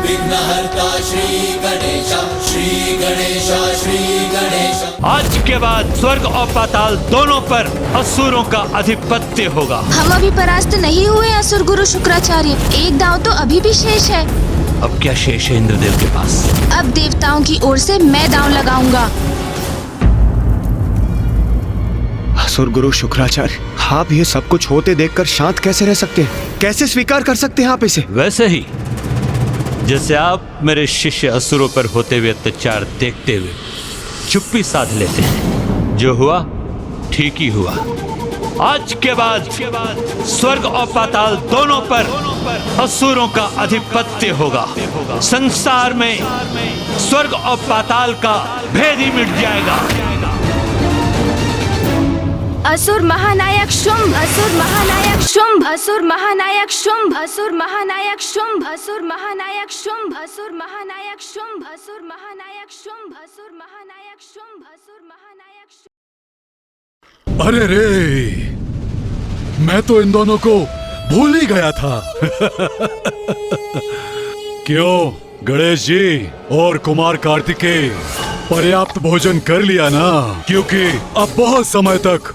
विघ्नहर्ता श्री गणेशा, श्री गणेशा, श्री गणेशा। आज के बाद स्वर्ग और पाताल दोनों पर असुरों का अधिपत्य होगा। हम अभी परास्त नहीं हुए असुर गुरु शुक्राचार्य, एक दांव तो अभी भी शेष है। अब क्या शेष है इंद्रदेव के पास? अब देवताओं की ओर से मैं दांव लगाऊंगा। असुर गुरु शुक्राचार्य, आप ये सब कुछ होते देखकर शांत कैसे रह सकते हैं? कैसे स्वीकार कर सकते हैं आप इसे? वैसे ही जैसे आप मेरे शिष्य असुरों पर होते हुए अत्याचार देखते हुए चुप्पी साध लेते हैं। जो हुआ ठीक ही हुआ। आज के बाद स्वर्ग और पाताल दोनों पर असुरों का अधिपत्य होगा। संसार में स्वर्ग और पाताल का भेद ही मिट जाएगा। असुर महानायक शुंभ, असुर महानायक शुंभ, असुर महानायक शुंभ, असुर महानायक शुंभ, असुर महानायक शुंभ, असुर महानायक शुंभ, असुर महानायक शुंभ, असुर महानायक शुंभ, असुर महानायक शुंभ। अरे रे, मैं तो इन दोनों को भूल ही गया था। क्यों गणेश जी और कुमार कार्तिकेय, पर्याप्त भोजन कर लिया ना? क्योंकि अब बहुत समय तक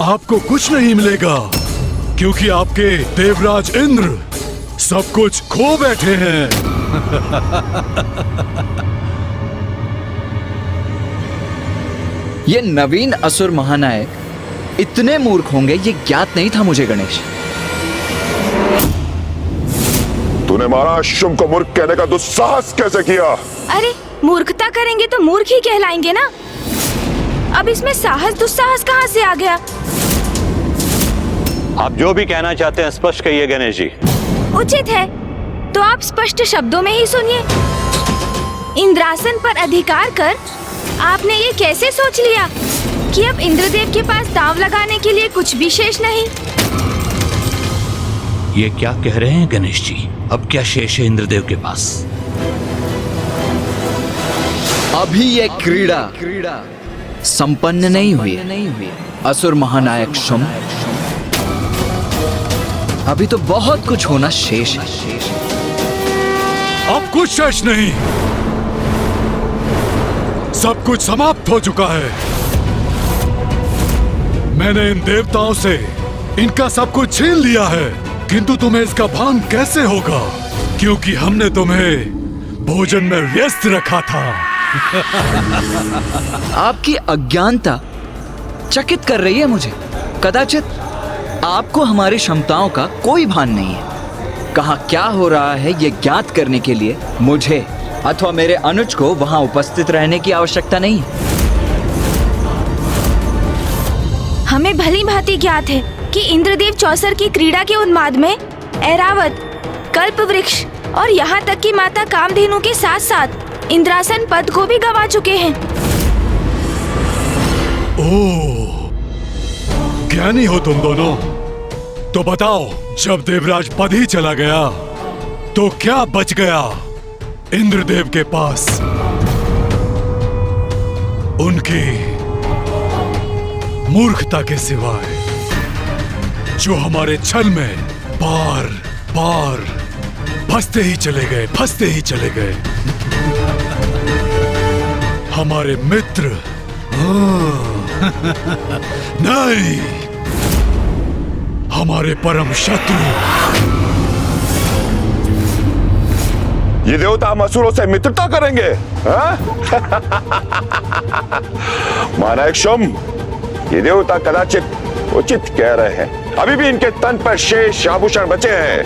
आपको कुछ नहीं मिलेगा, क्योंकि आपके देवराज इंद्र सब कुछ खो बैठे हैं। ये नवीन असुर महानायक इतने मूर्ख होंगे ये ज्ञात नहीं था मुझे गणेश। तूने महाराज शुंभ को मूर्ख कहने का दुस्साहस कैसे किया? अरे मूर्खता करेंगे तो मूर्ख ही कहलाएंगे ना। अब इसमें साहस दुस्साहस कहाँ से आ गया? आप जो भी कहना चाहते हैं स्पष्ट कहिए गणेश जी। उचित है तो आप स्पष्ट शब्दों में ही सुनिए। इंद्रासन पर अधिकार कर आपने ये कैसे सोच लिया कि अब इंद्रदेव के पास दांव लगाने के लिए कुछ भी शेष नहीं? ये क्या कह रहे हैं गणेश जी? अब क्या शेष है इंद्रदेव के पास? अभी ये क्रीड़ा संपन्न नहीं हुई। असुर महानायक शुंभ, अभी तो बहुत कुछ होना शेष है। अब कुछ शेष नहीं, सब कुछ समाप्त हो चुका है। मैंने इन देवताओं से इनका सब कुछ छीन लिया है, किंतु तुम्हें इसका भान कैसे होगा? क्योंकि हमने तुम्हें भोजन में व्यस्त रखा था। आपकी अज्ञानता चकित कर रही है मुझे। कदाचित आपको हमारी क्षमताओं का कोई भान नहीं है। कहाँ क्या हो रहा है ये ज्ञात करने के लिए मुझे अथवा मेरे अनुज को वहां उपस्थित रहने की आवश्यकता नहीं है। हमें भली भांति ज्ञात है कि इंद्रदेव चौसर की क्रीड़ा के उन्माद में ऐरावत, कल्पवृक्ष और यहाँ तक कि माता कामधेनु के साथ साथ इंद्रासन पद को भी गंवा चुके हैं। ओह, ज्ञानी हो तुम दोनों। तो बताओ, जब देवराज पद ही चला गया तो क्या बच गया इंद्रदेव के पास? उनकी मूर्खता के सिवाय, जो हमारे छल में बार बार फंसते ही चले गए। हमारे मित्र नहीं, हमारे परम शत्रु। ये देवता हम असुरों से मित्रता करेंगे? महानायक शुंभ, ये देवता कदाचित उचित कह रहे हैं। अभी भी इनके तन पर शेष आभूषण बचे हैं।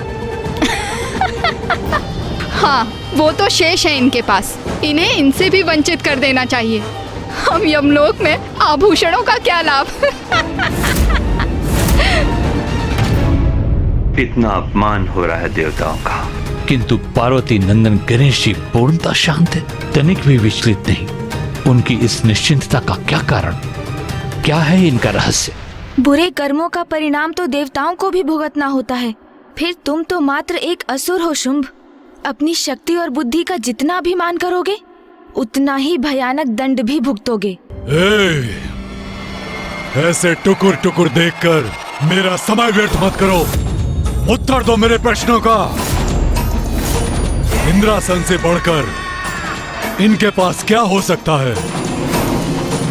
हाँ, वो तो शेष है इनके पास। इन्हें इनसे भी वंचित कर देना चाहिए। हम यमलोक में आभूषणों का क्या लाभ? इतना अपमान हो रहा है देवताओं का, किंतु पार्वती नंदन गणेश जी पूर्णतः शांत है, तनिक भी विचलित नहीं। उनकी इस निश्चिंतता का क्या कारण? क्या है इनका रहस्य? बुरे कर्मों का परिणाम तो देवताओं को भी भुगतना होता है। फिर तुम तो मात्र एक असुर हो शुंभ। अपनी शक्ति और बुद्धि का जितना अभिमान करोगे उतना ही भयानक दंड भी भुगतोगे। ऐसे टुकुर टुकुर देखकर मेरा समय व्यर्थ मत करो। उत्तर दो मेरे प्रश्नों का। इंद्रासन से बढ़कर इनके पास क्या हो सकता है?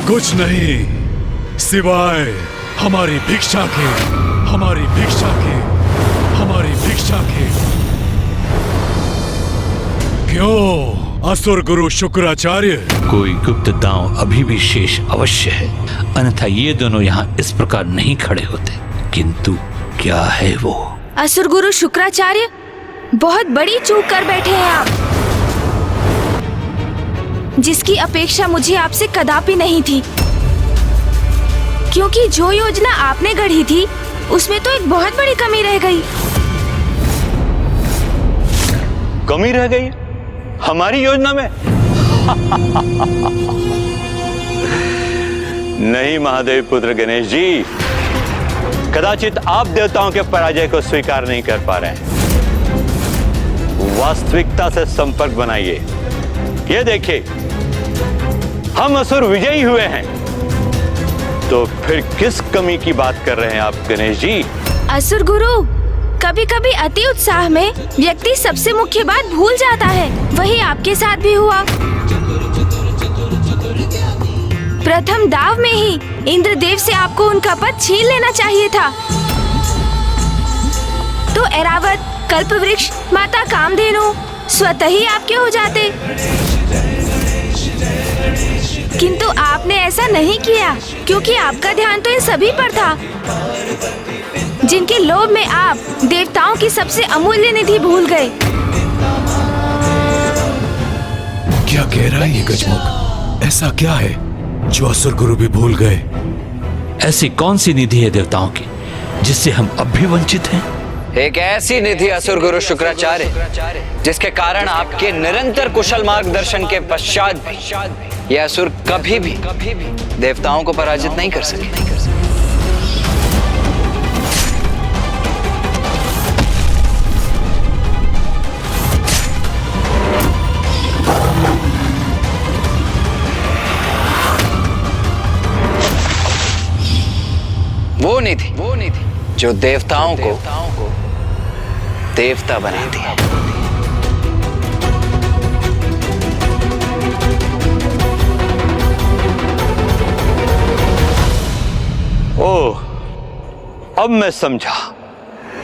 कुछ नहीं सिवाय हमारी भिक्षा के, हमारी भिक्षा के, हमारी भिक्षा के। क्यों असुर गुरु शुक्राचार्य? कोई गुप्त दांव अभी भी शेष अवश्य है, अन्यथा ये दोनों यहाँ इस प्रकार नहीं खड़े होते। किंतु क्या है वो? असुर गुरु शुक्राचार्य, बहुत बड़ी चूक कर बैठे हैं आप, जिसकी अपेक्षा मुझे आपसे कदापि नहीं थी। क्योंकि जो योजना आपने गढ़ी थी उसमें तो एक बहुत बड़ी कमी रह गई। कमी रह गई हमारी योजना में? नहीं महादेव पुत्र गणेश जी, कदाचित आप देवताओं के पराजय को स्वीकार नहीं कर पा रहे हैं। वास्तविकता से संपर्क बनाइए। ये देखिए, हम असुर विजयी हुए हैं, तो फिर किस कमी की बात कर रहे हैं आप गणेश जी? असुर गुरु, कभी कभी अति उत्साह में व्यक्ति सबसे मुख्य बात भूल जाता है। वही आपके साथ भी हुआ। प्रथम दाव में ही इंद्रदेव से आपको उनका पद छीन लेना चाहिए था, तो ऐरावत, कल्पवृक्ष, माता कामधेनु स्वतः ही आपके हो जाते। किंतु आपने ऐसा नहीं किया, क्योंकि आपका ध्यान तो इन सभी पर था, जिनके लोभ में आप देवताओं की सबसे अमूल्य निधि भूल गए। क्या कह रहा है ये गजमुख? ऐसा क्या है जो असुर गुरु भी भूल गए? ऐसी कौन सी निधि है देवताओं की जिससे हम अब भी वंचित हैं? एक ऐसी निधि असुर गुरु शुक्राचार्य, जिसके कारण आपके निरंतर कुशल मार्गदर्शन के पश्चात भी यह असुर कभी भी देवताओं को पराजित नहीं कर सके। वो निधि जो देवताओं को देवता बनाती है। ओह, अब मैं समझा।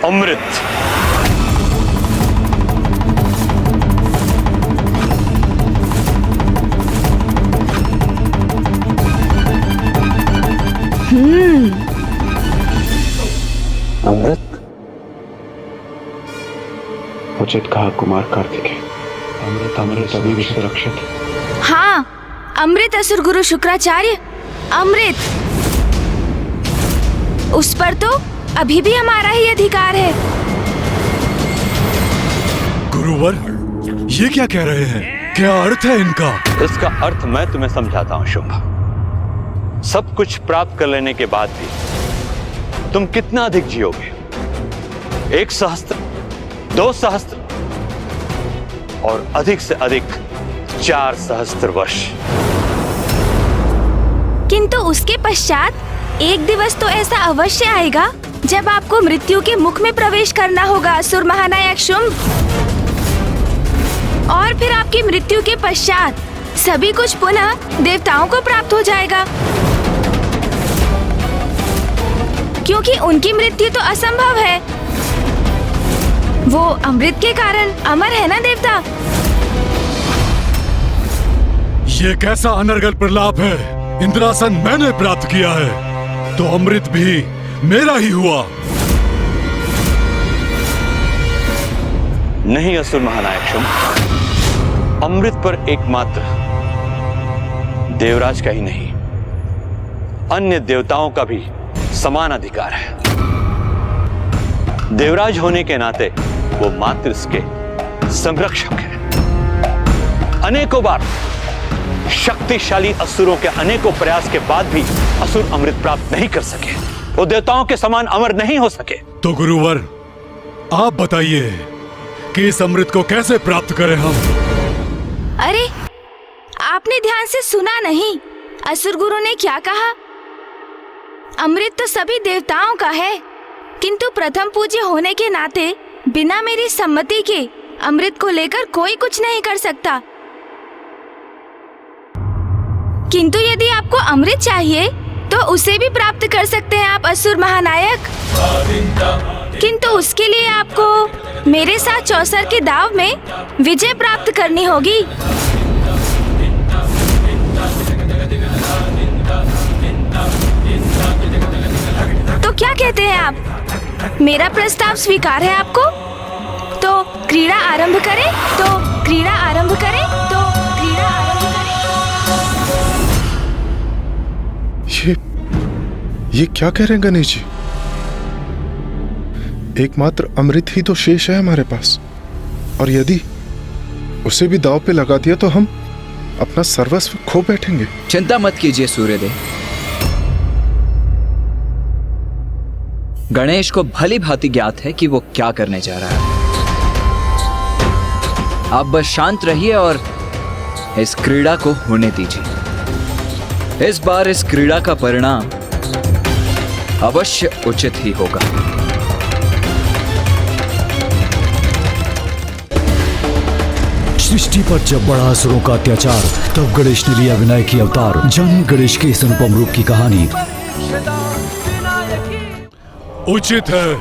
अमृत। अमृत? उचित कहा कुमार कार्तिकेय। अमृत अभी भी सुरक्षित। हाँ, अमृत असुर गुरु शुक्राचार्य, अमृत। उस पर तो अभी भी हमारा ही अधिकार है। गुरुवर, ये क्या कह रहे हैं? क्या अर्थ है इनका? इसका अर्थ मैं तुम्हें समझाता हूं शुंभ। सब कुछ प्राप्त कर लेने के बाद भी तुम कितना अधिक जियोगे? 1 सहस्त्र, 2 सहस्त्र और अधिक से अधिक 4 सहस्त्र वर्ष। किंतु उसके पश्चात एक दिवस तो ऐसा अवश्य आएगा जब आपको मृत्यु के मुख में प्रवेश करना होगा, असुर महानायक शुंभ। और फिर आपकी मृत्यु के पश्चात सभी कुछ पुनः देवताओं को प्राप्त हो जाएगा, क्योंकि उनकी मृत्यु तो असंभव है। वो अमृत के कारण अमर है ना देवता। ये कैसा अनर्गल प्रलाप है? इंद्रासन मैंने प्राप्त किया है, तो अमृत भी मेरा ही हुआ। नहीं असुर महानायक शुंभ, अमृत पर एकमात्र देवराज का ही नहीं, अन्य देवताओं का भी समान अधिकार है। देवराज होने के नाते वो मात्र इसके संरक्षक है। अनेकों बार शक्तिशाली असुरों के अनेकों प्रयास के बाद भी असुर अमृत प्राप्त नहीं कर सके। वो देवताओं के समान अमर नहीं हो सके। तो गुरुवर, आप बताइए कि इस अमृत को कैसे प्राप्त करें हम? अरे, आपने ध्यान से सुना नहीं? असुर गुरु ने क्या कहा? अमृत तो सभी देवताओं का है, किंतु प्रथम पूज्य होने के नाते बिना मेरी सम्मति के अमृत को लेकर कोई कुछ नहीं कर सकता। किंतु यदि आपको अमृत चाहिए तो उसे भी प्राप्त कर सकते हैं आप असुर महानायक। किंतु उसके लिए आपको मेरे साथ चौसर के दाव में विजय प्राप्त करनी होगी। तो क्या कहते हैं आप? मेरा प्रस्ताव स्वीकार है आपको? तो क्रीड़ा आरंभ करें, तो क्रीड़ा आरंभ करें, तो क्रीड़ा आरंभ करें। ये क्या कह रहे हैं गणेश जी? एकमात्र अमृत ही तो शेष है हमारे पास, और यदि उसे भी दांव पे लगा दिया तो हम अपना सर्वस्व खो बैठेंगे। चिंता मत कीजिए सूर्यदेव, गणेश को भली भांति ज्ञात है कि वो क्या करने जा रहा है। आप बस शांत रहिए और इस क्रीड़ा को होने दीजिए। इस बार इस क्रीड़ा का परिणाम अवश्य उचित ही होगा। सृष्टि पर जब बढ़ा असुरों का अत्याचार, तब गणेश ने लिया विनायक की अवतार। जानिए गणेश के इस अनुपम रूप की कहानी। उचित है,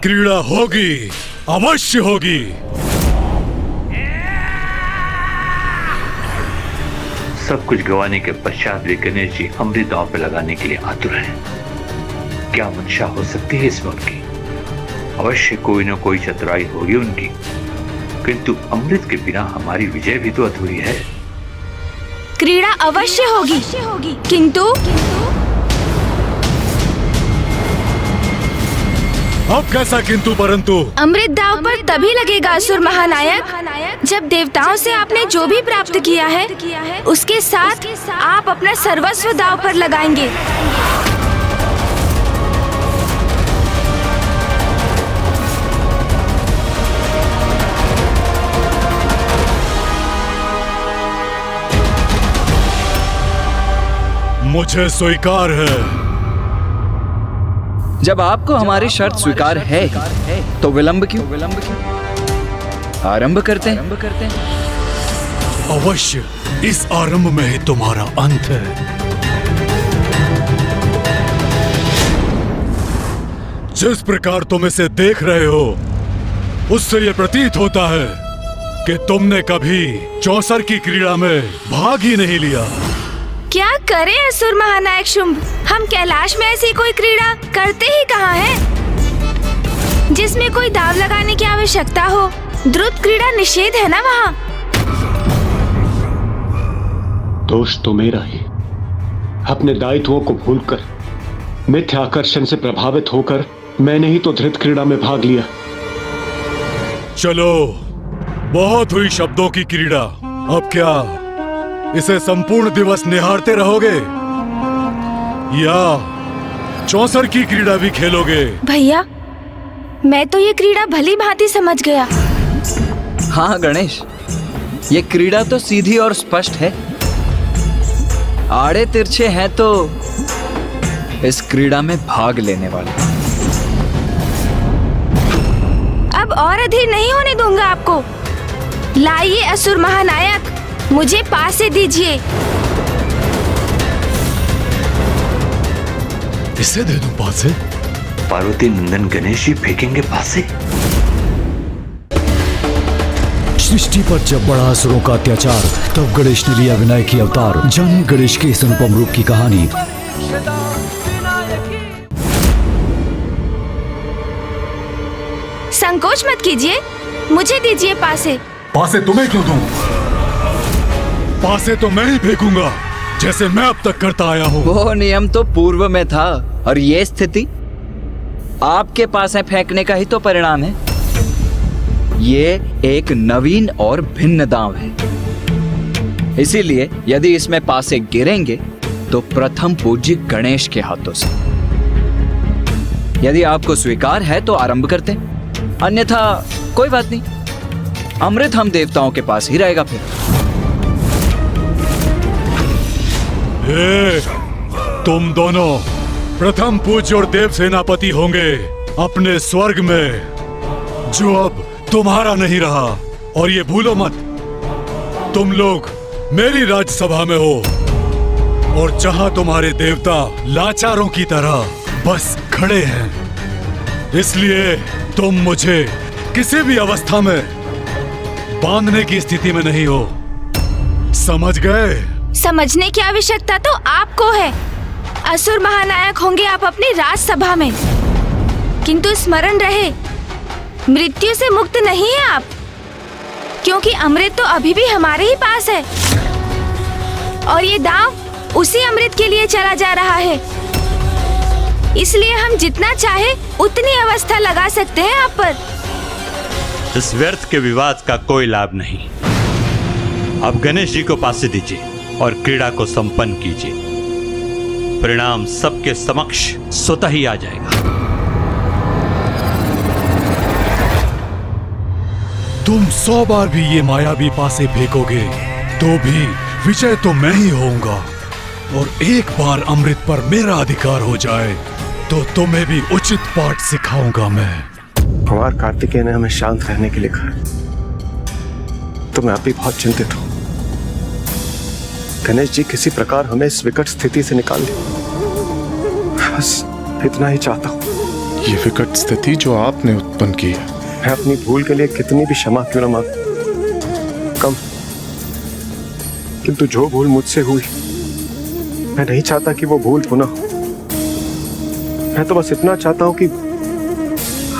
क्रीड़ा होगी, अवश्य होगी। सब कुछ गंवाने के पश्चात भी गणेश जी अमृत दांव पे लगाने के लिए आतुर हैं। क्या मंशा हो सकती है इसमें उनकी? अवश्य कोई न कोई चतुराई होगी उनकी, किंतु अमृत के बिना हमारी विजय भी तो अधूरी है। क्रीड़ा अवश्य होगी, किंतु अब कैसा किंतु परंतु? अमृत दांव पर तभी लगेगा असुर महानायक जब देवताओं से आपने जो भी प्राप्त किया है उसके साथ आप अपना सर्वस्व दांव पर लगाएंगे। मुझे स्वीकार है। जब आपको हमारी शर्त स्वीकार है तो विलंब क्यों? आरंभ करते हैं। अवश्य, इस आरंभ में ही तुम्हारा अंत है। जिस प्रकार तुम इसे देख रहे हो, उससे यह प्रतीत होता है कि तुमने कभी चौसर की क्रीड़ा में भाग ही नहीं लिया। क्या करें असुर महानायक शुंभ? हम कैलाश में ऐसी कोई क्रीड़ा करते ही कहाँ हैं जिसमें कोई दाव लगाने की आवश्यकता हो। द्रुत क्रीड़ा निषेध है ना वहाँ। दोष तो मेरा ही। अपने दायित्वों को भूलकर, मिथ्या आकर्षण से प्रभावित होकर मैंने ही तो धृत क्रीड़ा में भाग लिया। चलो, बहुत हुई शब्दों की क्रीड़ा। अब क्या इसे संपूर्ण दिवस निहारते रहोगे या चौसर की क्रीड़ा भी खेलोगे? भैया, मैं तो ये क्रीड़ा भली भांति समझ गया। हाँ गणेश, ये क्रीड़ा तो सीधी और स्पष्ट है। आड़े तिरछे हैं तो इस क्रीड़ा में भाग लेने वाले। अब और अधीर नहीं होने दूंगा आपको। लाइए असुर महानायक, मुझे पासे दीजिए। इसे दे दूं पासे? पार्वती नंदन गणेश जी फेंकेंगे पासे? सृष्टि पर जब बढ़ा असुरों का अत्याचार, तब गणेश ने लिया विनायक की अवतार। जानिए गणेश के इस अनुपम रूप की कहानी। संकोच मत कीजिए, मुझे दीजिए पासे। पासे तुम्हें क्यों दूं? पासे तो मैं ही फेंकूंगा, जैसे मैं अब तक करता आया हूँ। वो नियम तो पूर्व में था, और ये स्थिति आपके पास है फेंकने का ही तो परिणाम है। ये एक नवीन और भिन्न दांव है, इसीलिए यदि इसमें पासे गिरेंगे तो प्रथम पूज्य गणेश के हाथों से। यदि आपको स्वीकार है तो आरंभ करते, अन्यथा कोई बात नहीं, अमृत हम देवताओं के पास ही रहेगा। फिर तुम दोनों प्रथम पूज्य और देव सेनापति होंगे अपने स्वर्ग में, जो अब तुम्हारा नहीं रहा। और ये भूलो मत, तुम लोग मेरी राज्यसभा में हो और जहां तुम्हारे देवता लाचारों की तरह बस खड़े हैं। इसलिए तुम मुझे किसी भी अवस्था में बांधने की स्थिति में नहीं हो, समझ गए? समझने की आवश्यकता तो आपको है। असुर महानायक होंगे आप अपनी राज्यसभा में, किंतु स्मरण रहे, मृत्यु से मुक्त नहीं है आप, क्योंकि अमृत तो अभी भी हमारे ही पास है और ये दांव उसी अमृत के लिए चला जा रहा है। इसलिए हम जितना चाहे उतनी अवस्था लगा सकते हैं आप पर। इस व्यर्थ के विवाद का कोई लाभ नहीं। अब गणेश जी को पासे दीजिए और क्रीड़ा को संपन्न कीजिए। परिणाम सबके समक्ष स्वतः ही आ जाएगा। तुम 100 बार भी ये मायावी पासे फेंकोगे तो भी विजय तो मैं ही होऊंगा। और एक बार अमृत पर मेरा अधिकार हो जाए तो तुम्हें भी उचित पाठ सिखाऊंगा मैं। कुमार कार्तिकेय ने हमें शांत रहने के लिए कहा, तो मैं अभी बहुत चिंतित हूं। गणेश जी किसी प्रकार हमें इस विकट स्थिति से निकाल दे, बस इतना ही चाहता हूं। ये विकट स्थिति जो आपने उत्पन्न की है, मैं अपनी भूल के लिए कितनी भी क्षमा क्यों न मांग कम, किंतु जो भूल मुझसे हुई मैं नहीं चाहता कि वो भूल पुनः हो। मैं तो बस इतना चाहता हूं कि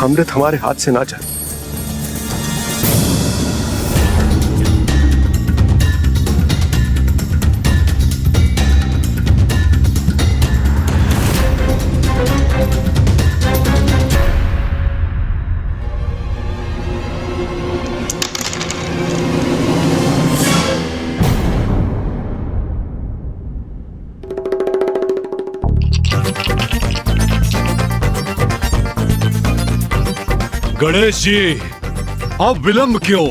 अमृत हमारे हाथ से ना जाए। गणेश जी, अब विलंब क्यों?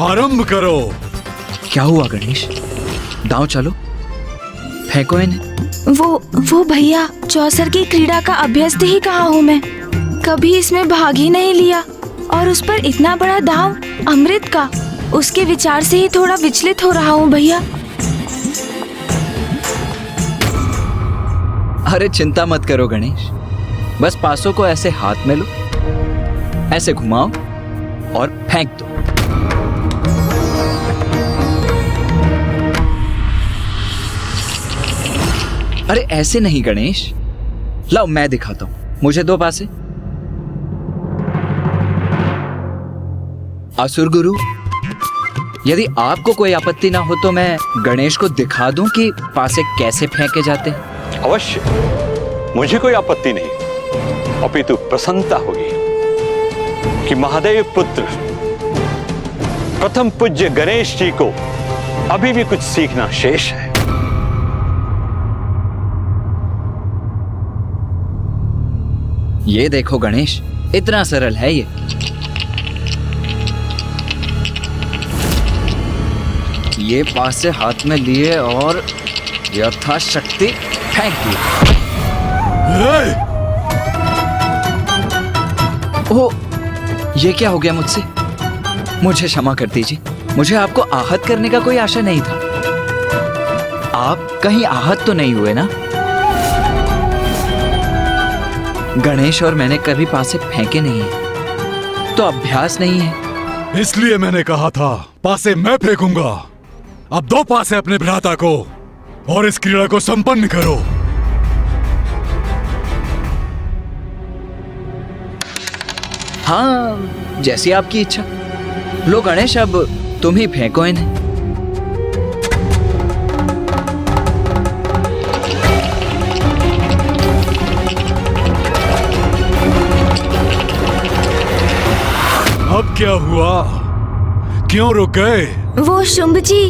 आरंभ करो। क्या हुआ गणेश? दांव चलो, फेंको इन्हें। वो भैया, चौसर की क्रीड़ा का अभ्यस्त ही कहा हूँ मैं, कभी इसमें भाग ही नहीं लिया और उस पर इतना बड़ा दांव अमृत का, उसके विचार से ही थोड़ा विचलित हो रहा हूँ भैया। अरे चिंता मत करो गणेश, बस पासों को ऐसे हाथ में लो, ऐसे घुमाओ और फेंक दो। अरे ऐसे नहीं गणेश, लाओ मैं दिखाता हूं, मुझे दो पासे। असुर गुरु, यदि आपको कोई आपत्ति ना हो तो मैं गणेश को दिखा दूं कि पासे कैसे फेंके जाते हैं। अवश्य, मुझे कोई आपत्ति नहीं, अपितु प्रसन्नता होगी कि महादेव पुत्र प्रथम पूज्य गणेश जी को अभी भी कुछ सीखना शेष है। ये देखो गणेश, इतना सरल है ये पासे हाथ में लिए और यथाशक्ति फेंक दिया। ओ, ये क्या हो गया मुझसे? मुझे क्षमा कर दीजिए, मुझे आपको आहत करने का कोई आशा नहीं था। आप कहीं आहत तो नहीं हुए ना? गणेश और मैंने कभी पासे फेंके नहीं है, तो अभ्यास नहीं है। इसलिए मैंने कहा था पासे मैं फेंकूंगा। अब दो पासे अपने भ्राता को और इस क्रीड़ा को संपन्न करो। हाँ, जैसी आपकी इच्छा। लो गणेश, अब तुम ही फेंको इन्हें। अब क्या हुआ? क्यों रुक गए? वो शुंभ जी,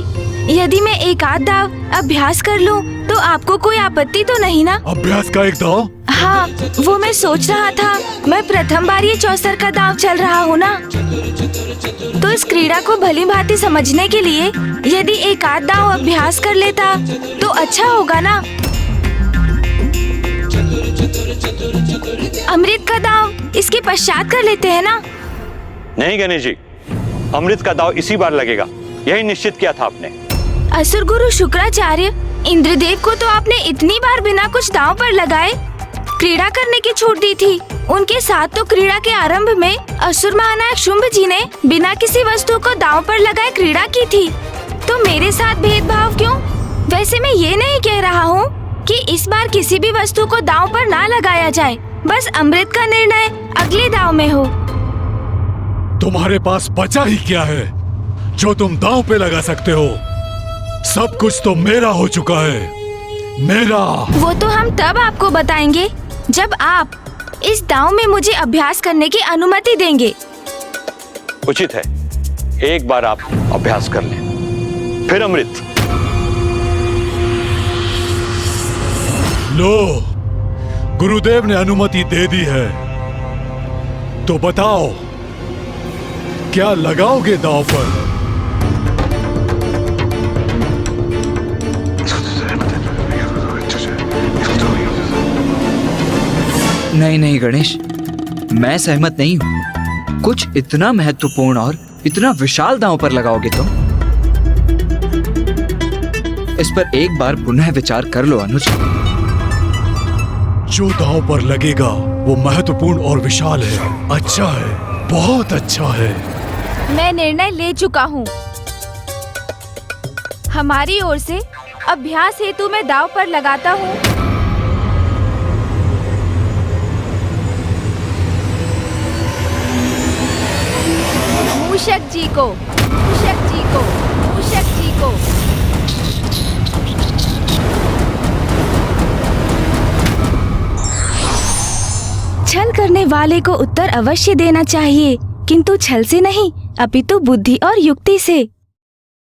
यदि मैं एक आध दाव अभ्यास कर लूं तो आपको कोई आपत्ति तो नहीं ना? अभ्यास का एक दाव? हाँ, वो मैं सोच रहा था, मैं प्रथम बार ये चौसर का दाव चल रहा हूँ ना, तो इस क्रीड़ा को भली भांति समझने के लिए यदि एक आध दाव अभ्यास कर लेता तो अच्छा होगा ना। अमृत का दाव इसके पश्चात कर लेते हैं ना? नहीं गणेश जी, अमृत का दाव इसी बार लगेगा, यही निश्चित किया था आपने। असुर गुरु शुक्राचार्य, इंद्रदेव को तो आपने इतनी बार बिना कुछ दांव पर लगाए क्रीड़ा करने की छूट दी थी। उनके साथ तो क्रीड़ा के आरंभ में असुर महानायक शुंभ जी ने बिना किसी वस्तु को दांव पर लगाए क्रीड़ा की थी, तो मेरे साथ भेदभाव क्यों? वैसे मैं ये नहीं कह रहा हूँ कि इस बार किसी भी वस्तु को दांव पर ना लगाया जाए, बस अमृत का निर्णय अगले दांव में हो। तुम्हारे पास बचा ही क्या है जो तुम दांव पे लगा सकते हो? सब कुछ तो मेरा हो चुका है, मेरा। वो तो हम तब आपको बताएंगे जब आप इस दांव में मुझे अभ्यास करने की अनुमति देंगे। उचित है, एक बार आप अभ्यास कर लें, फिर अमृत। लो, गुरुदेव ने अनुमति दे दी है, तो बताओ क्या लगाओगे दांव पर? नहीं नहीं गणेश, मैं सहमत नहीं हूँ। कुछ इतना महत्वपूर्ण और इतना विशाल दांव पर लगाओगे तुम? इस पर एक बार पुनः विचार कर लो अनुज। जो दांव पर लगेगा वो महत्वपूर्ण और विशाल है, अच्छा है, बहुत अच्छा है। मैं निर्णय ले चुका हूँ। हमारी ओर से अभ्यास हेतु मैं दांव पर लगाता हूँ। मूषक जी को, मूषक जी को, मूषक जी को। छल करने वाले को उत्तर अवश्य देना चाहिए, किंतु छल से नहीं, अपितु बुद्धि और युक्ति से।